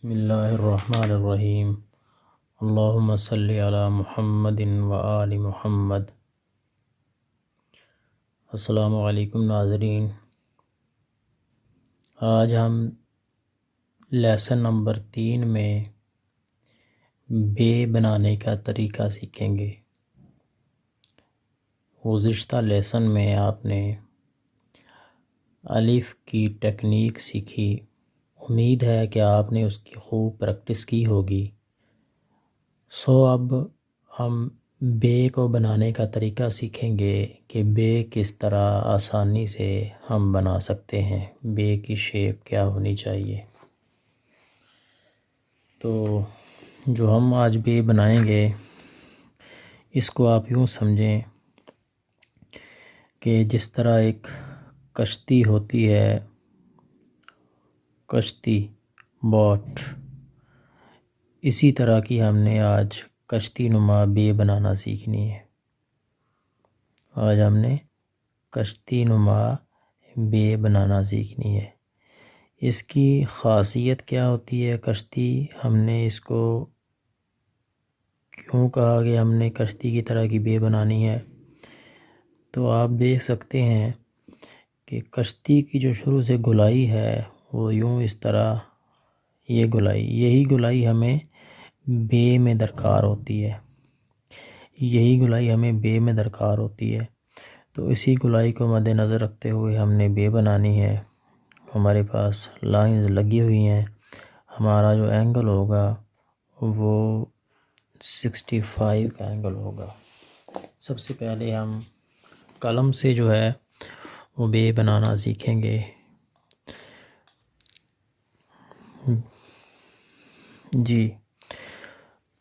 बिस्मिल्लाहिर्रहमानिर्रहीम। अल्लाहुम्मा सल्लि अला मुहम्मदिन व आलि मुहम्मद। अस्सलामु अलैकुम नाज़रीन। आज हम लेसन नंबर 3 में बे बनाने का तरीका सीखेंगे। गुज़िश्ता लेसन में आपने अलिफ़ की टेक्निक सीखी। उम्मीद है कि आपने उसकी खूब प्रैक्टिस की होगी। अब हम बे को बनाने का तरीका सीखेंगे कि बे किस तरह आसानी से हम बना सकते हैं, बे की शेप क्या होनी चाहिए। तो जो हम आज बे बनाएंगे इसको आप यूँ समझें कि जिस तरह एक कश्ती होती है, कश्ती बोट, इसी तरह की हमने आज कश्ती नुमा बे बनाना सीखनी है। आज हमने कश्ती नुमा बे बनाना सीखनी है। इसकी ख़ासियत क्या होती है? कश्ती, हमने इसको क्यों कहा कि हमने कश्ती की तरह की बे बनानी है? तो आप देख सकते हैं कि कश्ती की जो शुरू से गोलाई है वो यूँ इस तरह, ये गोलाई, यही गोलाई हमें बे में दरकार होती है, यही गोलाई हमें बे में दरकार होती है। तो इसी गोलाई को मद्देनज़र रखते हुए हमने बे बनानी है। हमारे पास लाइंस लगी हुई हैं। हमारा जो एंगल होगा वो 65 का एंगल होगा। सबसे पहले हम कलम से जो है वो बे बनाना सीखेंगे। जी,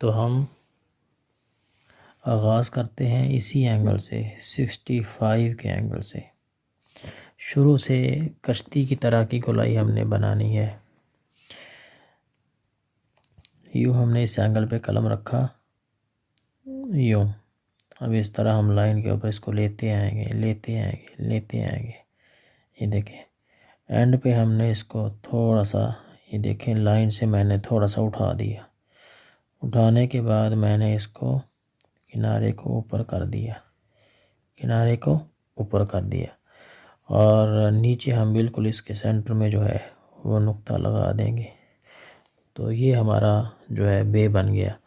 तो हम आगाज़ करते हैं इसी एंगल से, 65 के एंगल से। शुरू से कश्ती की तरह की गोलाई हमने बनानी है। यूँ हमने इस एंगल पे कलम रखा, यूँ। अब इस तरह हम लाइन के ऊपर इसको लेते आएंगे, लेते आएंगे, लेते आएंगे। ये देखें, एंड पे हमने इसको थोड़ा सा, ये देखें, लाइन से मैंने थोड़ा सा उठा दिया। उठाने के बाद मैंने इसको किनारे को ऊपर कर दिया, किनारे को ऊपर कर दिया, और नीचे हम बिल्कुल इसके सेंटर में जो है वो नुक्ता लगा देंगे। तो ये हमारा जो है बे बन गया।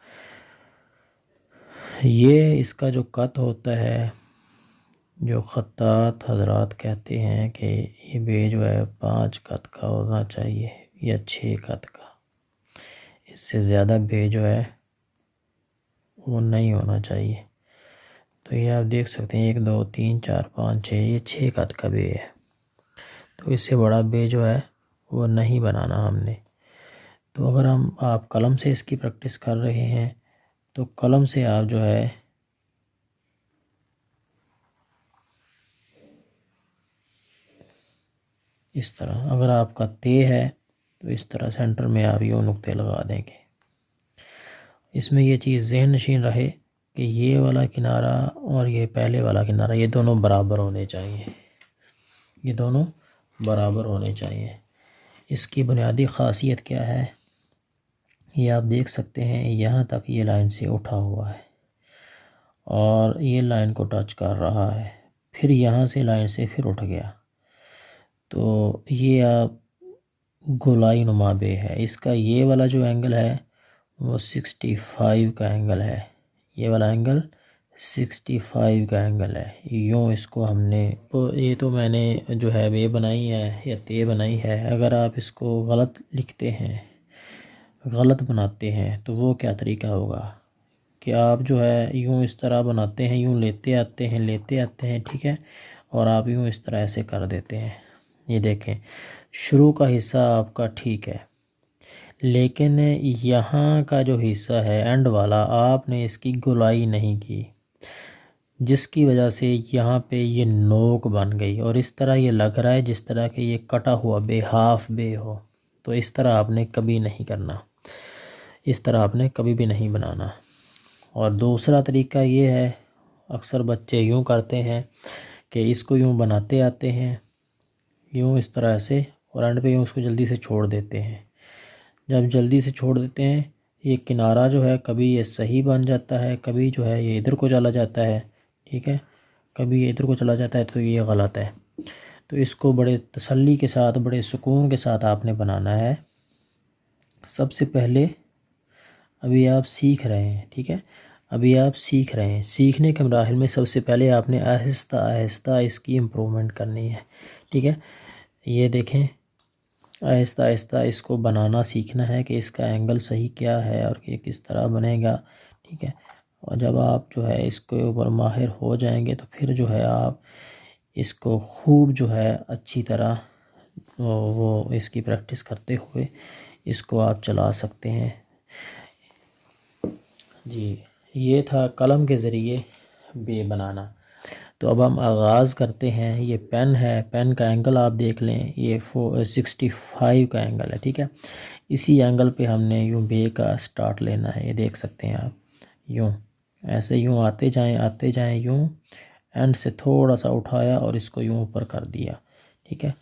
ये इसका जो कट होता है, जो ख़त्तात हजरात कहते हैं कि ये बे जो है 5 कत का होना चाहिए या 6 कत का। इससे ज़्यादा बे जो है वो नहीं होना चाहिए। तो ये आप देख सकते हैं 1 2 3 4 5 6, ये 6 कत का बे है। तो इससे बड़ा बे जो है वो नहीं बनाना हमने। तो अगर आप कलम से इसकी प्रैक्टिस कर रहे हैं तो कलम से आप जो है इस तरह, अगर आपका ते है तो इस तरह सेंटर में आप यूँ नुक्ते लगा देंगे। इसमें ये चीज़ ज़हन नशीन रहे कि ये वाला किनारा और ये पहले वाला किनारा, ये दोनों बराबर होने चाहिए, ये दोनों बराबर होने चाहिए। इसकी बुनियादी ख़ासियत क्या है, ये आप देख सकते हैं, यहाँ तक ये लाइन से उठा हुआ है और ये लाइन को टच कर रहा है, फिर यहाँ से लाइन से फिर उठ गया। तो ये आप गोलाई नुमा बे है। इसका ये वाला जो एंगल है वो 65 का एंगल है, ये वाला एंगल 65 का एंगल है। यूँ इसको हमने, तो ये तो मैंने जो है बे बनाई है या ते बनाई है। अगर आप इसको गलत लिखते हैं, गलत बनाते हैं, तो वो क्या तरीका होगा कि आप जो है यूँ इस तरह बनाते हैं, यूँ लेते आते हैं, लेते आते हैं, ठीक है, और आप यूँ इस तरह ऐसे कर देते हैं। ये देखें, शुरू का हिस्सा आपका ठीक है, लेकिन यहाँ का जो हिस्सा है एंड वाला, आपने इसकी गोलाई नहीं की, जिसकी वजह से यहाँ पे ये नोक बन गई और इस तरह ये लग रहा है जिस तरह के ये कटा हुआ बे, हाफ बे हो। तो इस तरह आपने कभी नहीं करना, इस तरह आपने कभी भी नहीं बनाना। और दूसरा तरीका ये है, अक्सर बच्चे यूँ करते हैं कि इसको यूँ बनाते आते हैं, यूँ इस तरह से, और एंड पे यूँ उसको जल्दी से छोड़ देते हैं। जब जल्दी से छोड़ देते हैं ये किनारा जो है कभी ये सही बन जाता है, कभी जो है ये इधर को चला जाता है, ठीक है, कभी ये इधर को चला जाता है, तो ये गलत है। तो इसको बड़े तसल्ली के साथ, बड़े सुकून के साथ आपने बनाना है। सबसे पहले अभी आप सीख रहे हैं, ठीक है, अभी आप सीख रहे हैं। सीखने के मराहिल में सबसे पहले आपने आहिस्ता आहिस्ता इसकी इम्प्रूवमेंट करनी है, ठीक है। ये देखें, आहिस्ता आहिस्ता इसको बनाना सीखना है कि इसका एंगल सही क्या है और ये किस तरह बनेगा, ठीक है। और जब आप जो है इसके ऊपर माहिर हो जाएंगे तो फिर जो है आप इसको खूब जो है अच्छी तरह वो इसकी प्रैक्टिस करते हुए इसको आप चला सकते हैं। जी, ये था कलम के ज़रिए बे बनाना। तो अब हम आगाज़ करते हैं। ये पेन है, पेन का एंगल आप देख लें, ये 65 का एंगल है, ठीक है। इसी एंगल पे हमने यूँ बे का स्टार्ट लेना है। ये देख सकते हैं आप, यूँ ऐसे यूँ आते जाएं यूँ, एंड से थोड़ा सा उठाया और इसको यूँ ऊपर कर दिया, ठीक है।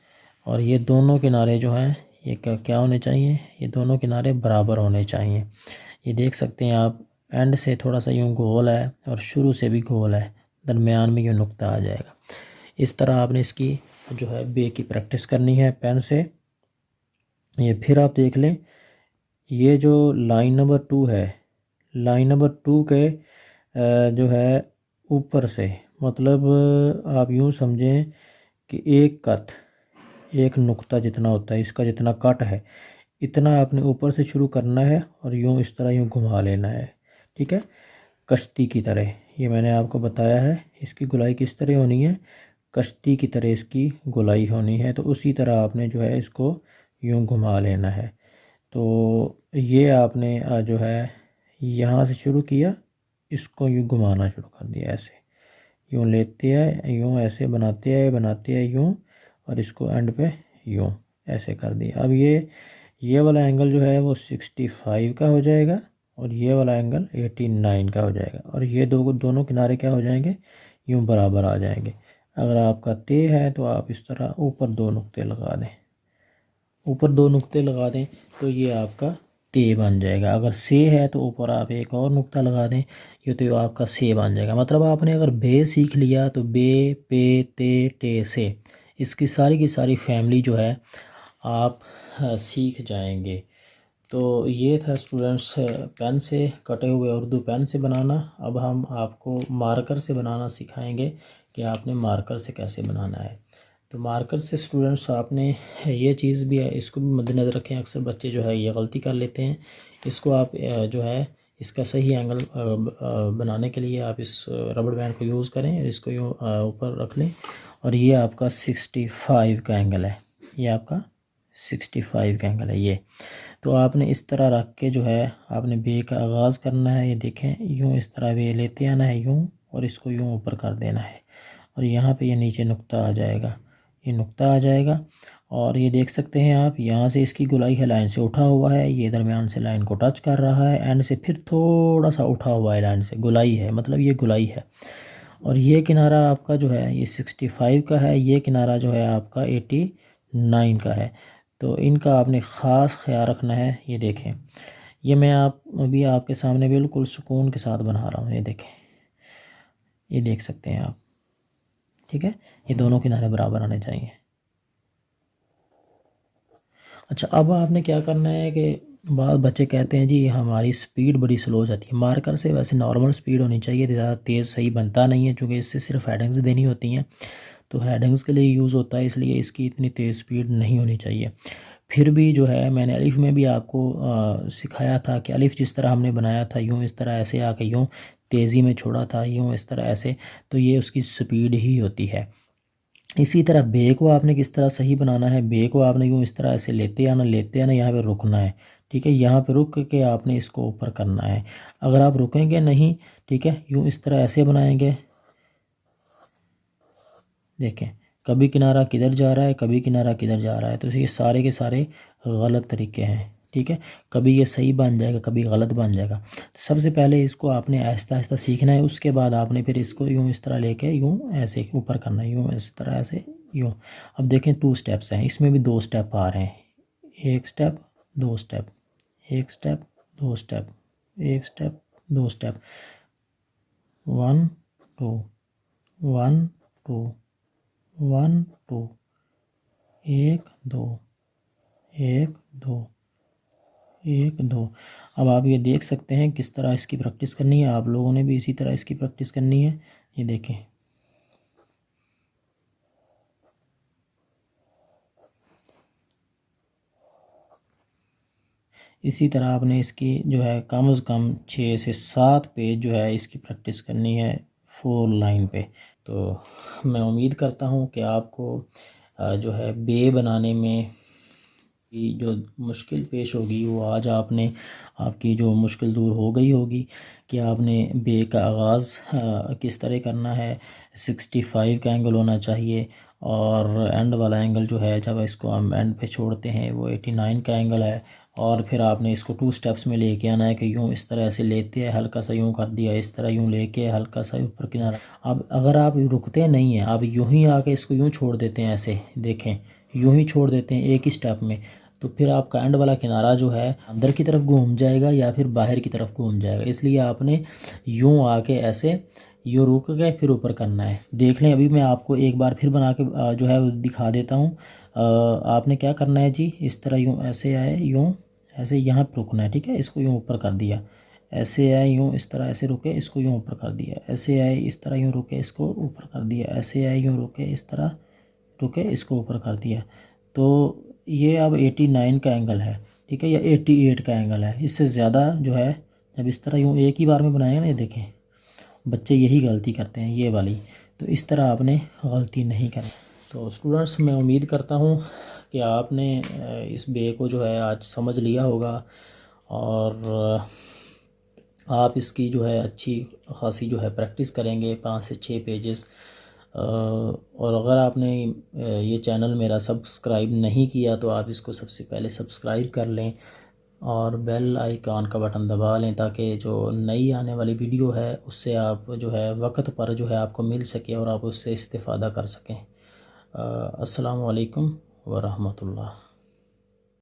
और ये दोनों किनारे जो हैं ये क्या होने चाहिए, ये दोनों किनारे बराबर होने चाहिए। ये देख सकते हैं आप, एंड से थोड़ा सा यूँ गोल है और शुरू से भी गोल है, दरमियान में यूँ नुक्ता आ जाएगा। इस तरह आपने इसकी जो है बे की प्रैक्टिस करनी है पेन से। ये फिर आप देख लें, ये जो लाइन नंबर 2 है, लाइन नंबर 2 के जो है ऊपर से, मतलब आप यूँ समझें कि एक कट, एक नुक्ता जितना होता है, इसका जितना कट है इतना आपने ऊपर से शुरू करना है और यूँ इस तरह यूँ घुमा लेना है, ठीक है, कश्ती की तरह। ये मैंने आपको बताया है इसकी गुलाई किस तरह होनी है, कश्ती की तरह इसकी गुलाई होनी है। तो उसी तरह आपने जो है इसको यूँ घुमा लेना है। तो ये आपने जो है यहाँ से शुरू किया, इसको यूँ घुमाना शुरू कर दिया, ऐसे यूँ लेते आए, यूँ ऐसे बनाते आए यूँ, और इसको एंड पे यूँ ऐसे कर दिया। अब ये वाला एंगल जो है वो 65 का हो जाएगा और ये वाला एंगल 89 का हो जाएगा, और ये दोनों किनारे क्या हो जाएंगे, यूँ बराबर आ जाएंगे। अगर आपका ते है तो आप इस तरह ऊपर 2 नुक्ते लगा दें, ऊपर 2 नुक्ते लगा दें तो ये आपका ते बन जाएगा। अगर से है तो ऊपर आप एक और नुक्ता लगा दें, ये तो आपका से बन जाएगा। मतलब आपने अगर बे सीख लिया तो बे, पे, ते, टे, से, इसकी सारी की सारी फैमिली जो है आप सीख जाएंगे। तो ये था स्टूडेंट्स पेन से, कटे हुए उर्दू पेन से बनाना। अब हम आपको मार्कर से बनाना सिखाएंगे कि आपने मार्कर से कैसे बनाना है। तो मार्कर से स्टूडेंट्स आपने ये चीज़ भी है, इसको भी मद्देनज़र रखें। अक्सर बच्चे जो है ये गलती कर लेते हैं। इसको आप जो है इसका सही एंगल बनाने के लिए आप इस रबड़ बैंड को यूज़ करें और इसको यूँ ऊपर रख लें, और ये आपका 65 का एंगल है, ये आपका 65 का एंगल है ये। तो आपने इस तरह रख के जो है आपने बे का आगाज़ करना है। ये देखें, यूँ इस तरह बे लेते आना है यूँ, और इसको यूँ ऊपर कर देना है, और यहाँ पे ये नीचे नुक्ता आ जाएगा, ये नुक्ता आ जाएगा। और ये देख सकते हैं आप, यहाँ से इसकी गुलाई है, लाइन से उठा हुआ है, ये दरमियान से लाइन को टच कर रहा है, एंड से फिर थोड़ा सा उठा हुआ है लाइन से, गुलाई है, मतलब ये गुलाई है। और ये किनारा आपका जो है ये 65 का है, ये किनारा जो है आपका 89 का है। तो इनका आपने ख़ास ख्याल रखना है। ये देखें, ये मैं अभी आपके सामने बिल्कुल सुकून के साथ बना रहा हूँ। ये देखें, ये देख सकते हैं आप, ठीक है, ये दोनों किनारे बराबर आने चाहिए। अच्छा, अब आपने क्या करना है कि बाद बच्चे कहते हैं जी हमारी स्पीड बड़ी स्लो हो जाती है। मार्कर से वैसे नॉर्मल स्पीड होनी चाहिए, ज़्यादा तेज़ सही बनता नहीं है, क्योंकि इससे सिर्फ हेडिंग्स देनी होती हैं, तो हेडिंग्स के लिए यूज़ होता है, इसलिए इसकी इतनी तेज़ स्पीड नहीं होनी चाहिए। फिर भी जो है मैंने अलिफ में भी आपको सिखाया था कि अलिफ जिस तरह हमने बनाया था, यूँ इस तरह ऐसे आके यूँ तेज़ी में छोड़ा था, यूँ इस तरह ऐसे, तो ये उसकी स्पीड ही होती है। इसी तरह बे को आपने किस तरह सही बनाना है, बे को आपने यूँ इस तरह ऐसे लेते आना, यहाँ पे रुकना है, ठीक है, यहाँ पे रुक के आपने इसको ऊपर करना है। अगर आप रुकेंगे नहीं, ठीक है, यूँ इस तरह ऐसे बनाएंगे, देखें कभी किनारा किधर जा रहा है, कभी किनारा किधर जा रहा है, तो ये सारे के सारे गलत तरीके हैं, ठीक है। कभी ये सही बन जाएगा, कभी गलत बन जाएगा। तो सबसे पहले इसको आपने आहिस्ता आहिस्ता सीखना है, उसके बाद आपने फिर इसको यूँ इस तरह लेके यूँ ऐसे ऊपर करना है, यूँ इस तरह ऐसे यूँ। अब देखें 2 स्टेप्स हैं, इसमें भी 2 स्टेप आ रहे हैं, 1 स्टेप 2 स्टेप, एक स्टेप, दो स्टेप, एक स्टेप, दो स्टेप, 1 2 1 2 1 2, 1 2 1 2 1 2। अब आप ये देख सकते हैं किस तरह इसकी प्रैक्टिस करनी है। आप लोगों ने भी इसी तरह इसकी प्रैक्टिस करनी है। ये देखें, इसी तरह आपने इसकी जो है कम से कम 6 से 7 पेज जो है इसकी प्रैक्टिस करनी है 4 लाइन पे। तो मैं उम्मीद करता हूँ कि आपको जो है बे बनाने में की जो मुश्किल पेश होगी वो आज आपकी जो मुश्किल दूर हो गई होगी कि आपने बे का आगाज़ किस तरह करना है। 65 का एंगल होना चाहिए और एंड वाला एंगल जो है जब इसको हम एंड पे छोड़ते हैं वो 89 का एंगल है। और फिर आपने इसको 2 स्टेप्स में लेके आना है कि यूँ इस तरह से लेते हैं, हल्का सा यूँ कर दिया, इस तरह यूँ लेके हल्का सा ऊपर किनारा। अब अगर आप रुकते नहीं हैं, आप यूँ ही आके इसको यूँ छोड़ देते हैं, ऐसे देखें, यूँ ही छोड़ देते हैं एक ही स्टेप में, तो फिर आपका एंड वाला किनारा जो है अंदर की तरफ घूम जाएगा या फिर बाहर की तरफ घूम जाएगा। इसलिए आपने यूँ आके ऐसे यूँ रुक के फिर ऊपर करना है। देख लें, अभी मैं आपको एक बार फिर बना के जो है दिखा देता हूँ। आपने क्या करना है जी, इस तरह यूँ ऐसे आए, यूँ ऐसे यहाँ पर रुकना है, ठीक है। इसको यूँ ऊपर कर दिया, ऐसे आए यूँ इस तरह, ऐसे रुके, इसको यूँ ऊपर कर दिया, ऐसे आए इस तरह यूँ रुके, इसको ऊपर कर दिया, ऐसे आए यूँ रुके, इस तरह रुके, इसको ऊपर कर दिया। तो ये अब 89 का एंगल है, ठीक है, या 88 का एंगल है। इससे ज़्यादा जो है जब इस तरह यूँ एक ही बार में बनाएंगे ना, ये देखें बच्चे यही गलती करते हैं ये वाली। तो इस तरह आपने गलती नहीं करनी। तो स्टूडेंट्स, मैं उम्मीद करता हूँ कि आपने इस बे को जो है आज समझ लिया होगा और आप इसकी जो है अच्छी खासी जो है प्रैक्टिस करेंगे 5 से 6 पेजेस। और अगर आपने ये चैनल मेरा सब्सक्राइब नहीं किया तो आप इसको सबसे पहले सब्सक्राइब कर लें और बेल आइकॉन का बटन दबा लें ताकि जो नई आने वाली वीडियो है उससे आप जो है वक्त पर जो है आपको मिल सके और आप उससे इस्तेफ़ादा कर सकें। अस्सलामु अलैकुम व रहमतुल्लाह।